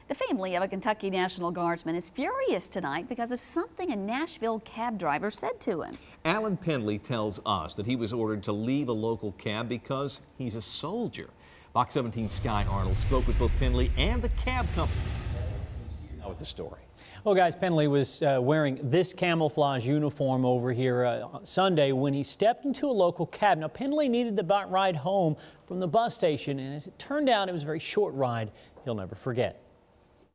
The family of a Kentucky National Guardsman is furious tonight because of something a Nashville cab driver said to him. Alan Pendley tells us that he was ordered to leave a local cab because he's a soldier. Fox 17 Sky Arnold spoke with both Pendley and the cab company. Now with the story. Well, guys, Pendley was wearing this camouflage uniform over here Sunday when he stepped into a local cab. Now, Pendley needed the ride home from the bus station, and as it turned out, it was a very short ride he'll never forget.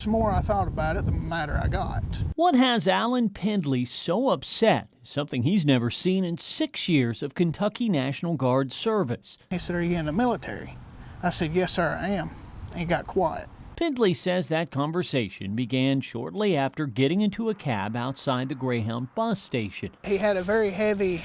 The more I thought about it, the madder I got. What has Alan Pendley so upset is something he's never seen in 6 years of Kentucky National Guard service. He said, "Are you in the military?" I said, "Yes, sir, I am." And he got quiet. Pendley says that conversation began shortly after getting into a cab outside the Greyhound bus station. He had a very heavy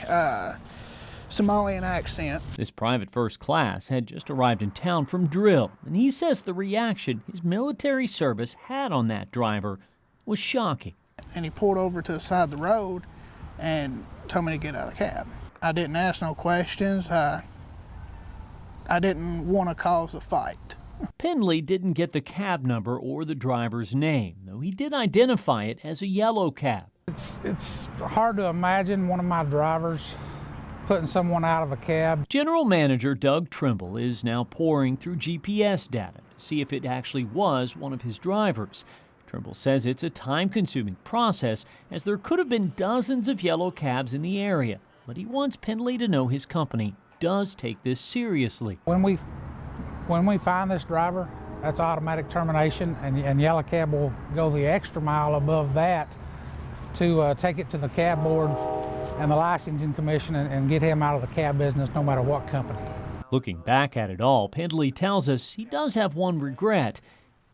Somalian accent. This private first class had just arrived in town from drill, and he says the reaction his military service had on that driver was shocking. And he pulled over to the side of the road and told me to get out of the cab. I didn't ask no questions. I didn't want to cause a fight. Pendley didn't get the cab number or the driver's name, though he did identify it as a yellow cab. It's hard to imagine one of my drivers putting someone out of a cab. General Manager Doug Trimble is now poring through GPS data to see if it actually was one of his drivers. Trimble says it's a time-consuming process, as there could have been dozens of yellow cabs in the area, but he wants Pendley to know his company does take this seriously. When we find this driver, that's automatic termination, and Yellow Cab will go the extra mile above that to take it to the cab board and the licensing commission and get him out of the cab business no matter what company. Looking back at it all, Pendley tells us he does have one regret.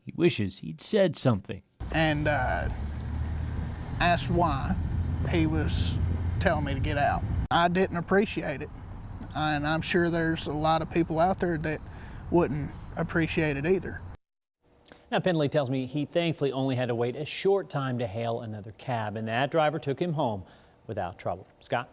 He wishes he'd said something. And asked why he was telling me to get out. I didn't appreciate it. And I'm sure there's a lot of people out there that wouldn't appreciate it either. Now, Pendley tells me he thankfully only had to wait a short time to hail another cab, and that driver took him home without trouble. Scott?